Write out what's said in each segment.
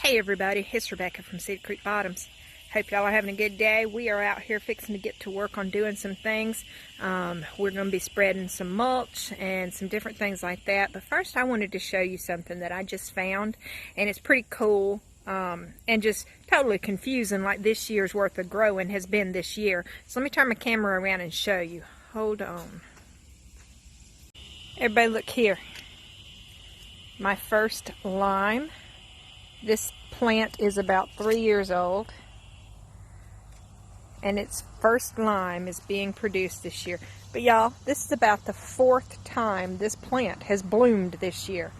Hey everybody, it's Rebecca from Cedar Creek Bottoms. Hope y'all are having a good day. We are out here fixing to get to work on doing some things. We're going to be spreading some mulch and some different things like that. But first I wanted to show you something that I just found, and it's pretty cool and just totally confusing, like this year's worth of growing has been this year. So let me turn my camera around and show you. Hold on. Everybody look here. My first lime. This plant is about 3 years old, and its first lime is being produced this year. But y'all, this is about the 4th time this plant has bloomed this year.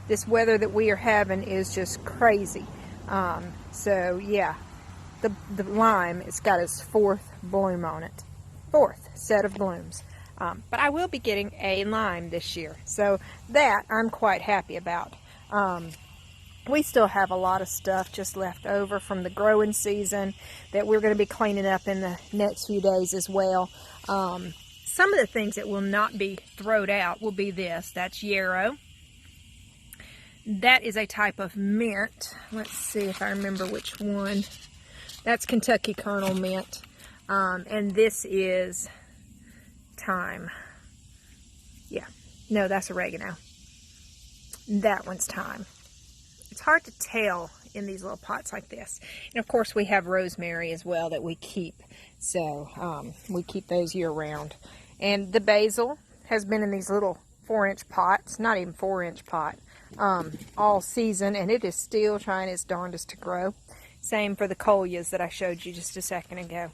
This weather that we are having is just crazy. So yeah, the lime, it's got its 4th bloom on it. 4th set of blooms. But I will be getting a lime this year, so that I'm quite happy about. We still have a lot of stuff just left over from the growing season that we're going to be cleaning up in the next few days as well. Some of the things that will not be thrown out will be this. That's yarrow. That is a type of mint. Let's see if I remember which one. That's Kentucky Kernel mint. And this is thyme. Yeah. No, that's oregano. That one's thyme. It's hard to tell in these little pots like this. And of course we have rosemary as well that we keep. So we keep those year round. And the basil has been in these little 4-inch pots, not even 4-inch pot, all season, and it is still trying its darndest to grow. Same for the coleus that I showed you just a second ago.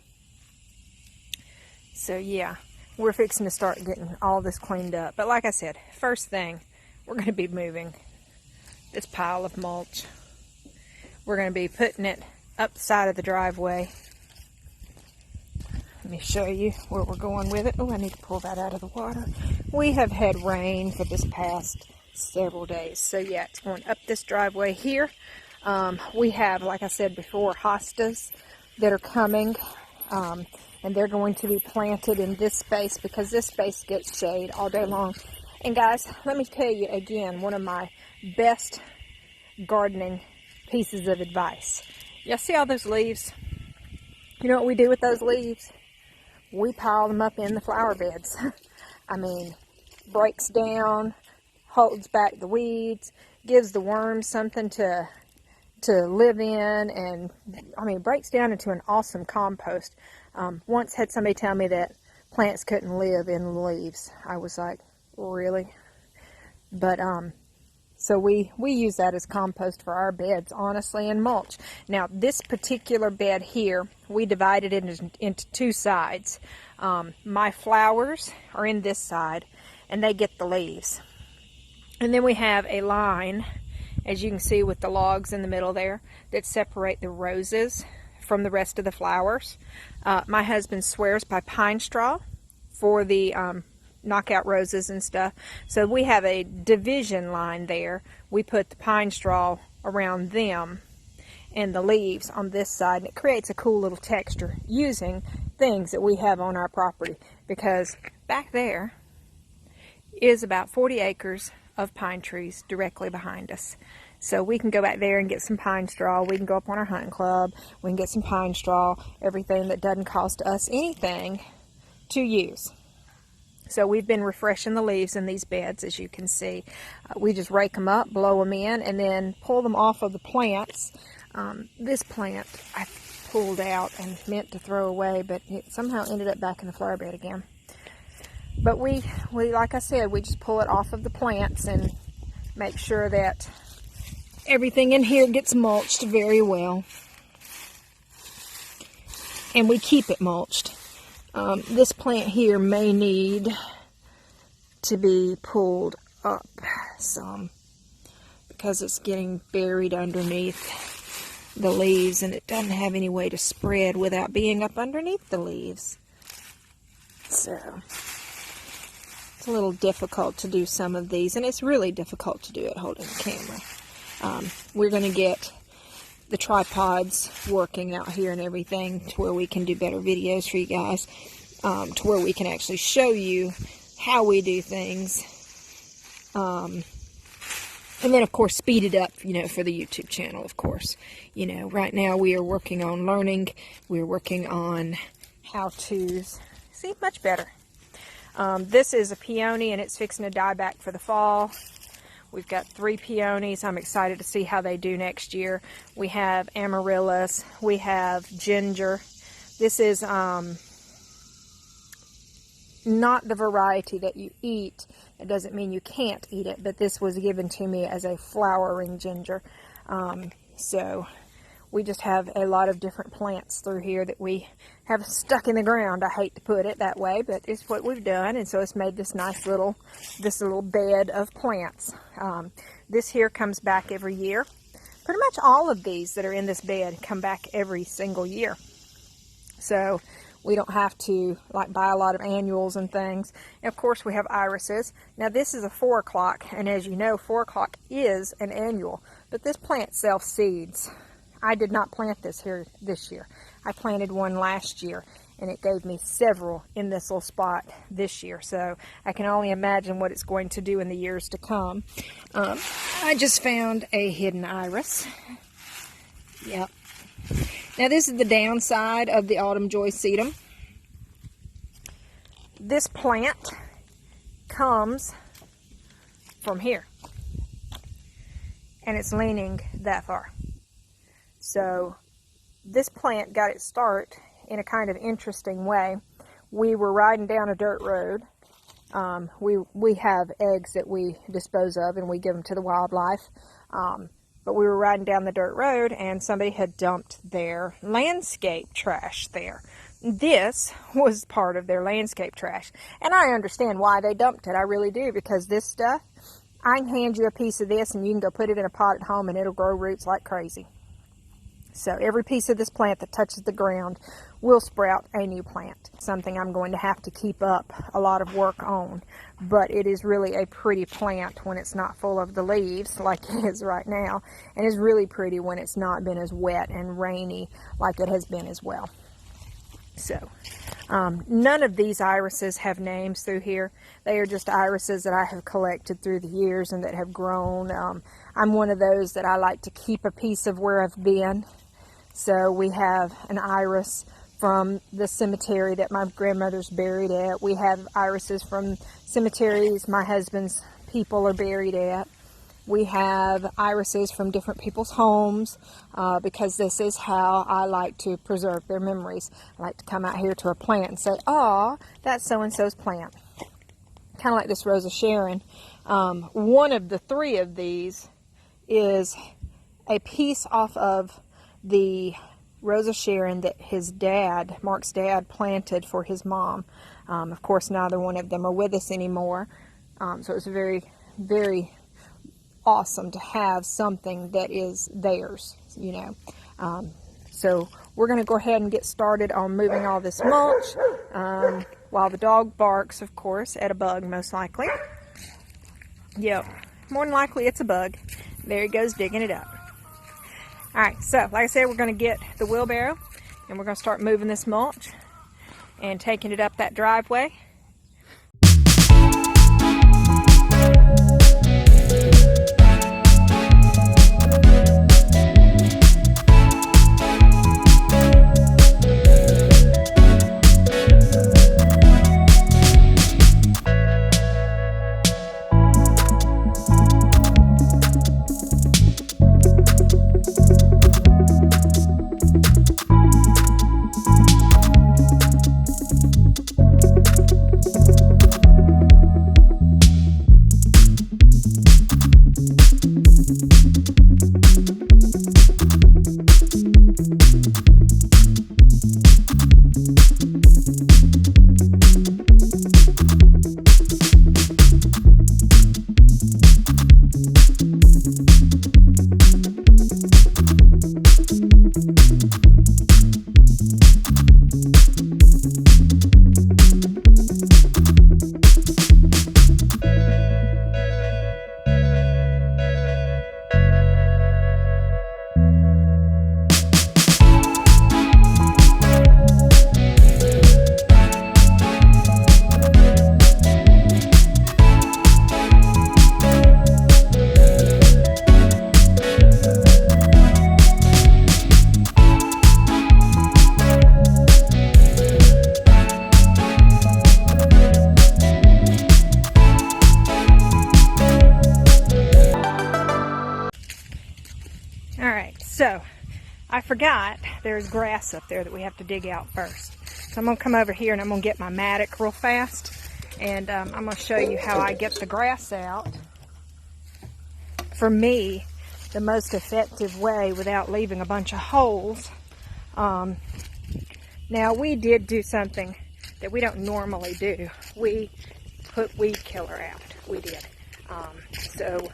So yeah, we're fixing to start getting all this cleaned up. But like I said, first thing, we're going to be moving this pile of mulch. We're going to be putting it up the side of the driveway. Let me show you where we're going with it. Oh, I need to pull that out of the water. We have had rain for this past several days. So yeah, it's going up this driveway here. We have, like I said before, hostas that are coming. And they're going to be planted in this space because this space gets shade all day long. And guys, let me tell you again, one of my best gardening pieces of advice. Y'all see all those leaves? You know what we do with those leaves? We pile them up in the flower beds. I mean, breaks down, holds back the weeds, gives the worms something to live in, and I mean, breaks down into an awesome compost. Once had somebody tell me that plants couldn't live in leaves. I was like, really? But so we use that as compost for our beds, honestly, and mulch. Now this particular bed here, we divided it into 2 sides. My flowers are in this side, and they get the leaves. And then we have a line, as you can see with the logs in the middle there, that separate the roses from the rest of the flowers. My husband swears by pine straw for the knockout roses and stuff. So we have a division line there. We put the pine straw around them and the leaves on this side, and it creates a cool little texture using things that we have on our property, because back there is about 40 acres of pine trees directly behind us. So we can go back there and get some pine straw. We can go up on our hunting club. We can get some pine straw, everything that doesn't cost us anything to use. So we've been refreshing the leaves in these beds, as you can see. We just rake them up, blow them in, and then pull them off of the plants. This plant I pulled out and meant to throw away, but it somehow ended up back in the flower bed again. But we like I said, we just pull it off of the plants and make sure that everything in here gets mulched very well. And we keep it mulched. This plant here may need to be pulled up some because it's getting buried underneath the leaves, and it doesn't have any way to spread without being up underneath the leaves. So it's a little difficult to do some of these, and it's really difficult to do it holding the camera. We're going to get the tripods working out here and everything to where we can do better videos for you guys, to where we can actually show you how we do things And then, of course, speed it up, for the YouTube channel, of course. Right now we are working on learning. We're working on how-tos. See, much better. This is a peony, and it's fixing to die back for the fall. We've got 3 peonies. I'm excited to see how they do next year. We have amaryllis. We have ginger. This is not the variety that you eat. It doesn't mean you can't eat it, but this was given to me as a flowering ginger. So we just have a lot of different plants through here that we have stuck in the ground. I hate to put it that way, but it's what we've done, and so it's made this nice little bed of plants. This here comes back every year. Pretty much all of these that are in this bed come back every single year. So we don't have to buy a lot of annuals and things. And of course we have irises. Now this is a 4 o'clock, and as you know, 4 o'clock is an annual, but this plant self-seeds. I did not plant this here this year. I planted one last year, and it gave me several in this little spot this year. So I can only imagine what it's going to do in the years to come. I just found a hidden iris. Yep. Now this is the downside of the autumn joy sedum. This plant comes from here, and it's leaning that far. So this plant got its start in a kind of interesting way. We were riding down a dirt road. We have eggs that we dispose of, and we give them to the wildlife. But we were riding down the dirt road, and somebody had dumped their landscape trash there. This was part of their landscape trash. And I understand why they dumped it. I really do, because this stuff, I can hand you a piece of this, and you can go put it in a pot at home, and it'll grow roots like crazy. So every piece of this plant that touches the ground will sprout a new plant. Something I'm going to have to keep up a lot of work on. But it is really a pretty plant when it's not full of the leaves like it is right now. And it's really pretty when it's not been as wet and rainy like it has been as well. So none of these irises have names through here. They are just irises that I have collected through the years and that have grown. I'm one of those that I like to keep a piece of where I've been. So we have an iris from the cemetery that my grandmother's buried at. We have irises from cemeteries my husband's people are buried at. We have irises from different people's homes because this is how I like to preserve their memories. I like to come out here to a plant and say, "Aw, that's so-and-so's plant." Kind of like this Rose of Sharon. One of the 3 of these is a piece off of the Rose of Sharon that his dad, Mark's dad, planted for his mom. Of course, neither one of them are with us anymore. So it was very, very awesome to have something that is theirs, So we're going to go ahead and get started on moving all this mulch while the dog barks, of course, at a bug, most likely. Yep, more than likely it's a bug. There he goes digging it up. Alright, so like I said, we're going to get the wheelbarrow and we're going to start moving this mulch and taking it up that driveway. Alright, so I forgot there's grass up there that we have to dig out first. So I'm going to come over here and I'm going to get my mattock real fast. And I'm going to show you how I get the grass out. For me, the most effective way without leaving a bunch of holes. Now we did do something that we don't normally do. We put weed killer out. We did. So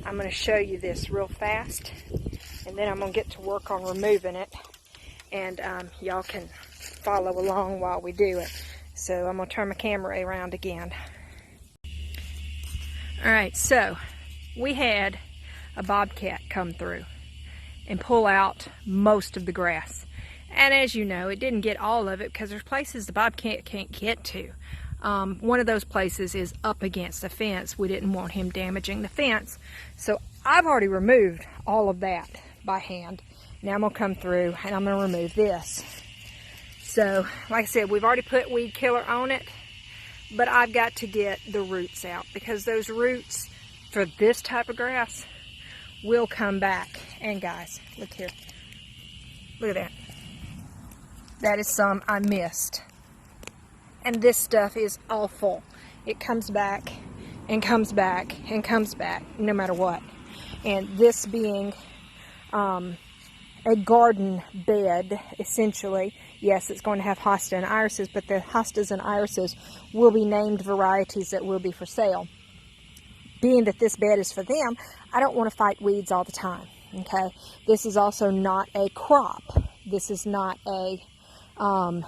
I'm going to show you this real fast. And then I'm going to get to work on removing it. And y'all can follow along while we do it. So I'm going to turn my camera around again. Alright, so we had a bobcat come through and pull out most of the grass. And as you know, it didn't get all of it because there's places the bobcat can't get to. One of those places is up against the fence. We didn't want him damaging the fence. So I've already removed all of that by hand. Now I'm going to come through and I'm going to remove this. So, like I said, we've already put weed killer on it, but I've got to get the roots out because those roots for this type of grass will come back. And guys, look here. Look at that. That is some I missed. And this stuff is awful. It comes back and comes back and comes back no matter what. And this being a garden bed, essentially. Yes, it's going to have hosta and irises, but the hostas and irises will be named varieties that will be for sale. Being that this bed is for them, I don't want to fight weeds all the time, okay? This is also not a crop. This is not a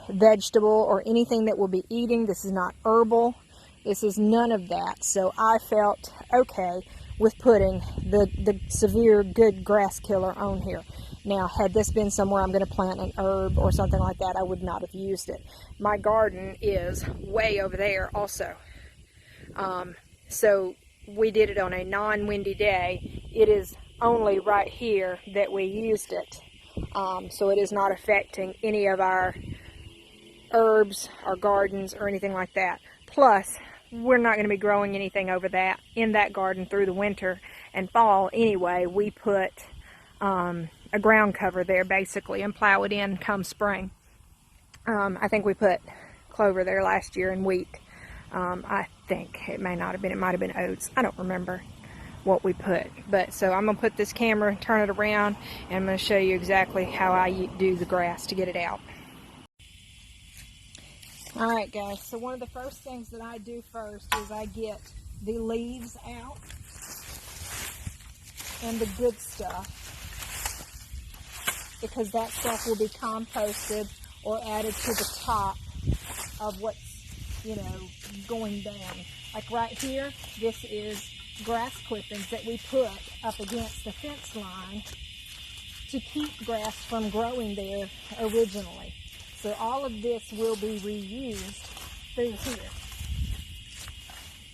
vegetable or anything that we'll be eating. This is not herbal. This is none of that. So I felt okay with putting the severe good grass killer on here. Now, had this been somewhere I'm going to plant an herb or something like that, I would not have used it. My garden is way over there also. So we did it on a non-windy day. It is only right here that we used it. So it is not affecting any of our herbs, our gardens, or anything like that. Plus, we're not going to be growing anything over that in that garden through the winter and fall anyway. We put a ground cover there basically and plow it in come spring. I think we put clover there last year and wheat. I think it might have been oats. I don't remember what we put. But so I'm going to put this camera, turn it around, and I'm going to show you exactly how I do the grass to get it out. Alright guys, so one of the first things that I do first is I get the leaves out and the good stuff, because that stuff will be composted or added to the top of what's, going down. Like right here, this is grass clippings that we put up against the fence line to keep grass from growing there originally. So all of this will be reused through here.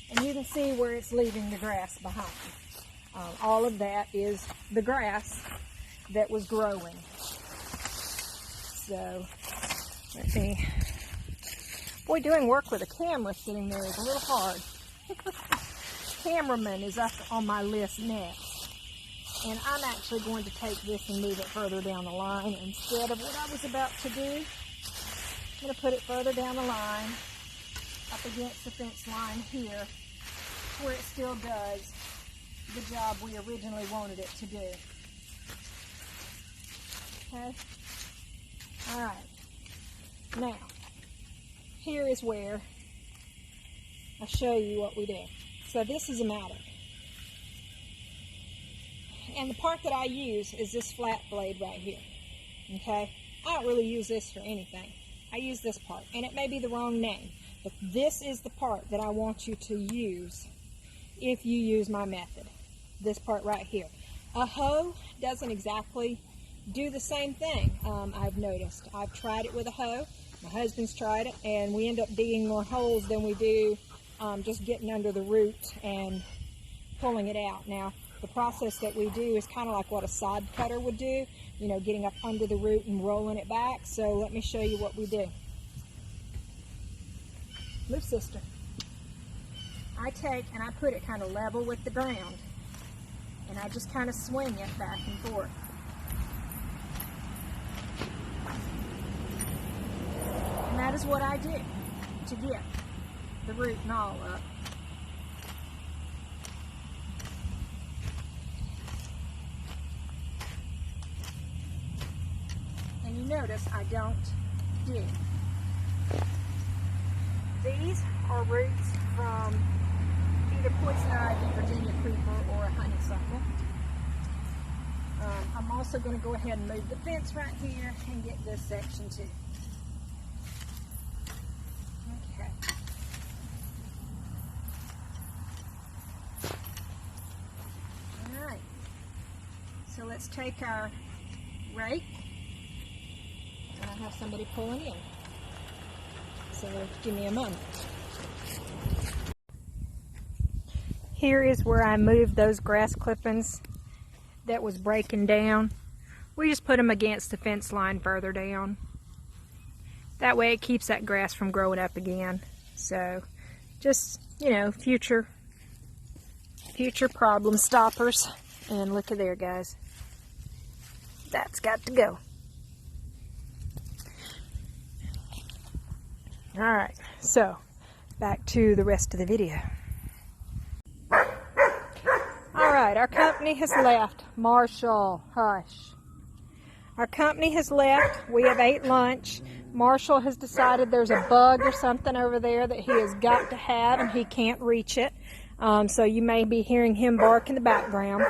And you can see where it's leaving the grass behind. All of that is the grass that was growing. So, let me... Boy, doing work with a camera sitting there is a little hard. Cameraman is up on my list next. And I'm actually going to take this and move it further down the line instead of what I was about to do. I'm going to put it further down the line, up against the fence line here, where it still does the job we originally wanted it to do. Okay? Alright. Now, here is where I'll show you what we do. So this is a mattock. And the part that I use is this flat blade right here. Okay? I don't really use this for anything. I use this part, and it may be the wrong name, but this is the part that I want you to use if you use my method. This part right here. A hoe doesn't exactly do the same thing, I've noticed. I've tried it with a hoe. My husband's tried it, and we end up digging more holes than we do just getting under the root and pulling it out. Now, the process that we do is kind of like what a sod cutter would do, getting up under the root and rolling it back. So let me show you what we do. Move, sister. I take and I put it kind of level with the ground. And I just kind of swing it back and forth. And that is what I do to get the root and all up. And you notice I don't dig. These are roots from either poison ivy, Virginia creeper, or a honeysuckle. I'm also going to go ahead and move the fence right here and get this section too. Okay. Alright. So let's take our rake, and I have somebody pulling in. So give me a moment. Here is where I moved those grass clippings that was breaking down. We just put them against the fence line further down. That way it keeps that grass from growing up again. So just, you know, future problem stoppers. And look at there, guys. That's got to go. Alright, so back to the rest of the video. Alright, our company has left. Marshall, hush. Our company has left. We have ate lunch. Marshall has decided there's a bug or something over there that he has got to have and he can't reach it. So you may be hearing him bark in the background.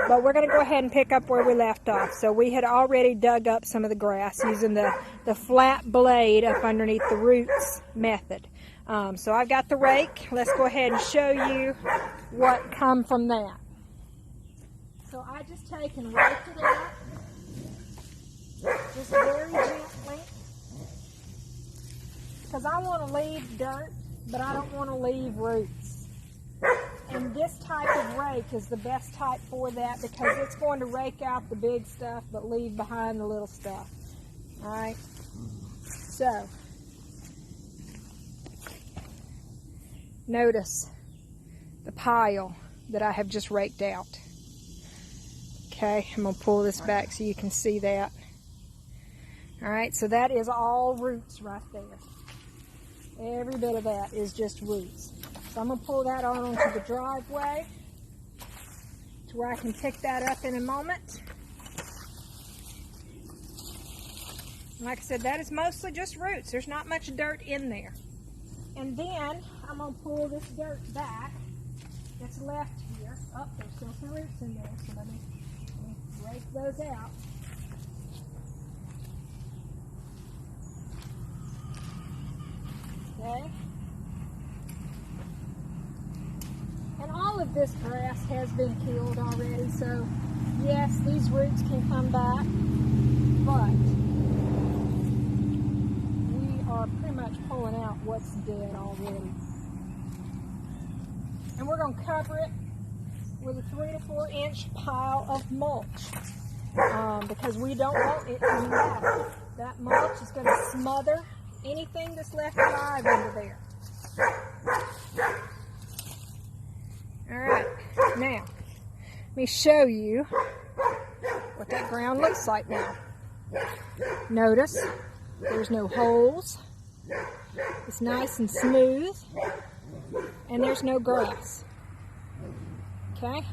But we're going to go ahead and pick up where we left off. So we had already dug up some of the grass using the flat blade up underneath the roots method. So I've got the rake. Let's go ahead and show you what come from that. So I just take and rake it out, just very gently, because I want to leave dirt, but I don't want to leave roots. And this type of rake is the best type for that because it's going to rake out the big stuff but leave behind the little stuff. Alright? So, notice the pile that I have just raked out. Okay, I'm going to pull this back so you can see that. Alright, so that is all roots right there. Every bit of that is just roots. So I'm going to pull that on onto the driveway to where I can pick that up in a moment. Like I said, that is mostly just roots. There's not much dirt in there. And then I'm going to pull this dirt back that's left here. Oh, there's still some roots in there, so let me rake those out. Okay. And all of this grass has been killed already, so yes, these roots can come back, but we are pretty much pulling out what's dead already. And we're going to cover it with a 3 to 4 inch pile of mulch because we don't want it coming back. That mulch is going to smother anything that's left alive under there. Alright, now let me show you what that ground looks like now. Notice there's no holes, it's nice and smooth, and there's no grass. Okay,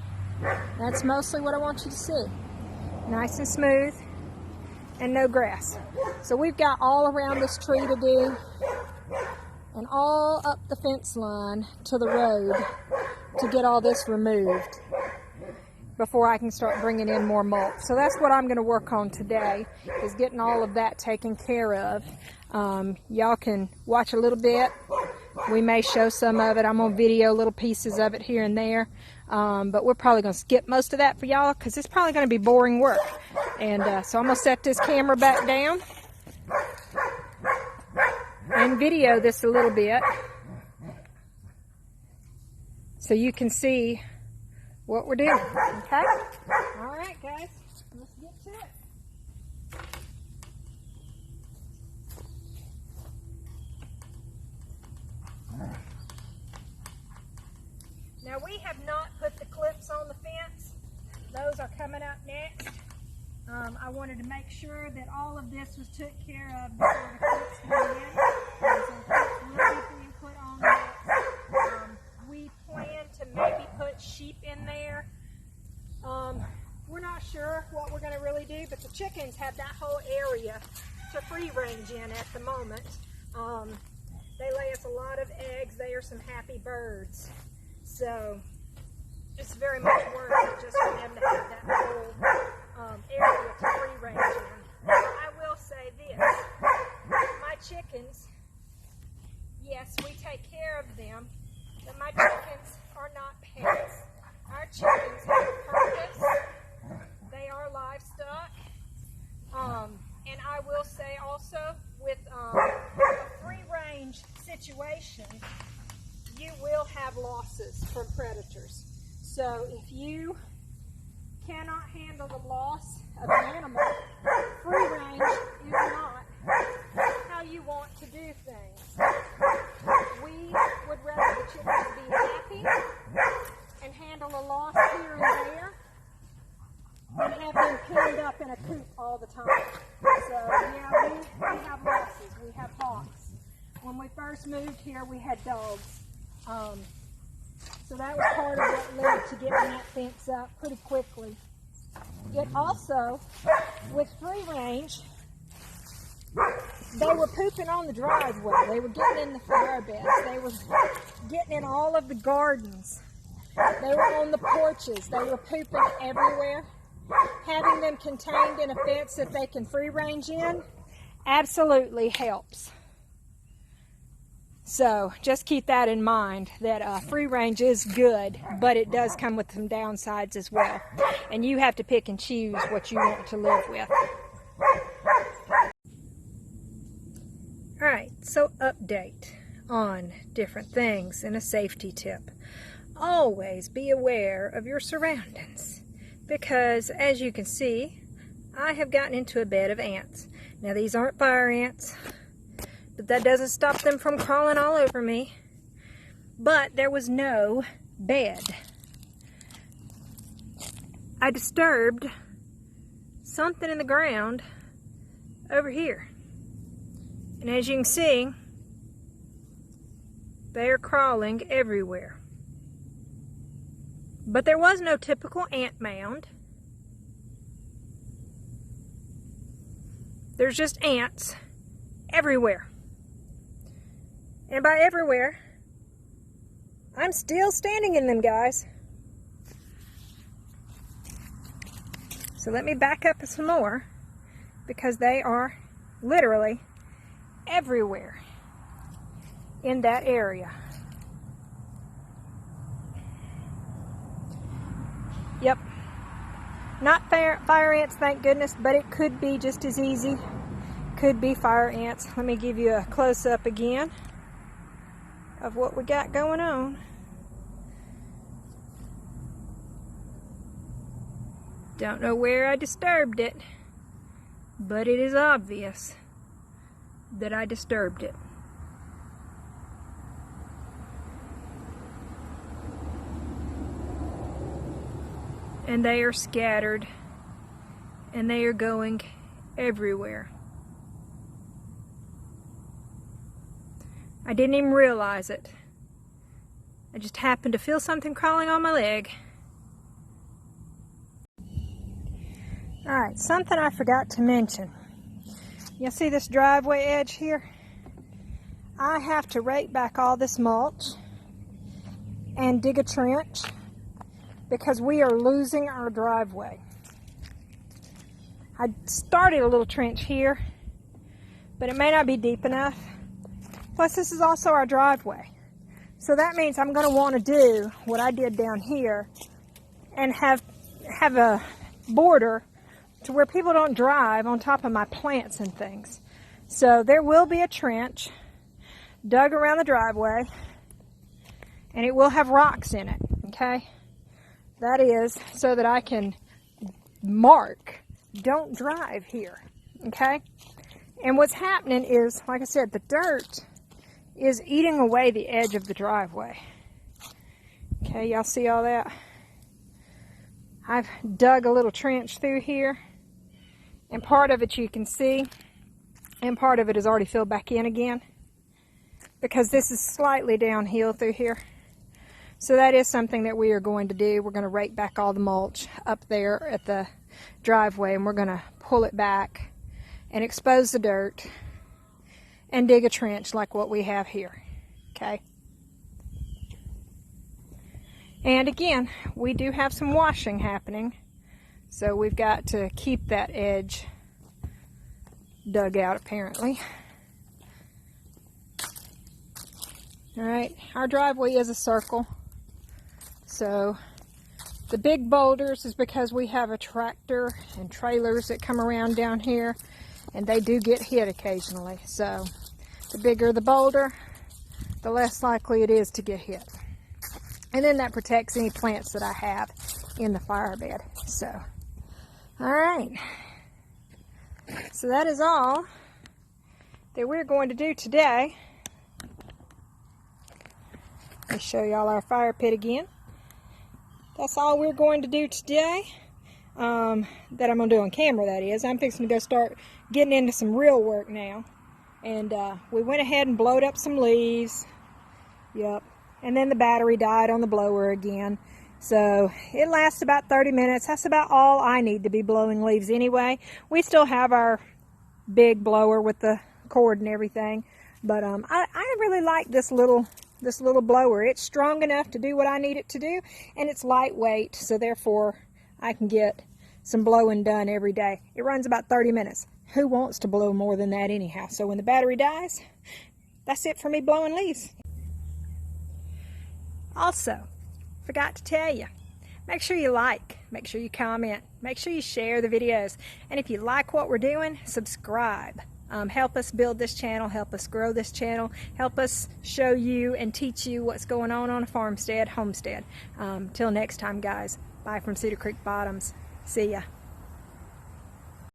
that's mostly what I want you to see. Nice and smooth and no grass. So we've got all around this tree to do and all up the fence line to the road to get all this removed before I can start bringing in more mulch. So that's what I'm going to work on today, is getting all of that taken care of. Y'all can watch a little bit. We may show some of it. I'm going to video little pieces of it here and there. But we're probably going to skip most of that for y'all because it's probably going to be boring work. And so I'm going to set this camera back down and video this a little bit so you can see what we're doing. Okay? Alright guys, let's get to it. Now we have not put the clips on the fence those are coming up next. I wanted to make sure that all of this was took care of before the cooks went in. So cooks will be being put on next. We plan to maybe put sheep in there. We're not sure what we're going to really do, but the chickens have that whole area to free range in at the moment. They lay us a lot of eggs. They are some happy birds. So it's very much worth it just for them to have that whole area to free range in. I will say this, my chickens, yes, we take care of them, but my chickens are not pets. Our chickens have a purpose. They are livestock. And I will say also, with a free range situation, you will have losses from predators. So if you cannot handle the loss of an animal, free range is not how you want to do things. We would rather the chickens be happy and handle a loss here and there than have them pinned up in a coop all the time. So yeah, we have losses. We have hawks. When we first moved here, we had dogs. So that was part of what led to getting that fence up pretty quickly. It also, with free range, they were pooping on the driveway. They were getting in the fire beds. They were getting in all of the gardens. They were on the porches. They were pooping everywhere. Having them contained in a fence that they can free range in absolutely helps. So just keep that in mind, that free range is good, but it does come with some downsides as well. And you have to pick and choose what you want to live with. Alright, so update on different things and a safety tip. Always be aware of your surroundings, because as you can see, I have gotten into a bed of ants. Now these aren't fire ants, but that doesn't stop them from crawling all over me. But there was no bed. I disturbed something in the ground over here. And as you can see, they are crawling everywhere. But there was no typical ant mound. There's just ants everywhere. And by everywhere, I'm still standing in them, guys. So let me back up some more, because they are literally everywhere in that area. Yep. Not fire ants, thank goodness, but it could be just as easy. Could be fire ants. Let me give you a close-up again of what we got going on. Don't know where I disturbed it, but it is obvious that I disturbed it. And they are scattered, and they are going everywhere. I didn't even realize it. I just happened to feel something crawling on my leg. Alright, something I forgot to mention. You'll see this driveway edge here? I have to rake back all this mulch and dig a trench, because we are losing our driveway. I started a little trench here, but it may not be deep enough. Plus, this is also our driveway. So that means I'm going to want to do what I did down here and have a border to where people don't drive on top of my plants and things. So there will be a trench dug around the driveway, and it will have rocks in it, okay? That is so that I can mark, don't drive here, okay? And what's happening is, like I said, the dirt is eating away the edge of the driveway. Okay, y'all see all that? I've dug a little trench through here, and part of it you can see, and part of it is already filled back in again, because this is slightly downhill through here. So that is something that we are going to do. We're going to rake back all the mulch up there at the driveway, and we're going to pull it back and expose the dirt and dig a trench like what we have here. Okay. And again, we do have some washing happening, so we've got to keep that edge dug out apparently. All right, our driveway is a circle, so the big boulders is because we have a tractor and trailers that come around down here, and they do get hit occasionally. So the bigger the boulder, the less likely it is to get hit. And then that protects any plants that I have in the fire bed. So, all right. So that is all that we're going to do today. Let me show y'all our fire pit again. That's all we're going to do today. That I'm going to do on camera, that is. I'm fixing to go start getting into some real work now. And we went ahead and blowed up some leaves. Yep. And then the battery died on the blower again. So it lasts about 30 minutes. That's about all I need to be blowing leaves anyway. We still have our big blower with the cord and everything. But I really like this little blower. It's strong enough to do what I need it to do, and it's lightweight, so therefore I can get some blowing done every day. It runs about 30 minutes. Who wants to blow more than that anyhow? So when the battery dies, that's it for me blowing leaves. Also, forgot to tell you, make sure you like, make sure you comment, make sure you share the videos, and if you like what we're doing, subscribe. Help us build this channel, help us grow this channel, help us show you and teach you what's going on a farmstead, homestead. Till next time, guys. Bye from Cedar Creek Bottoms. See ya.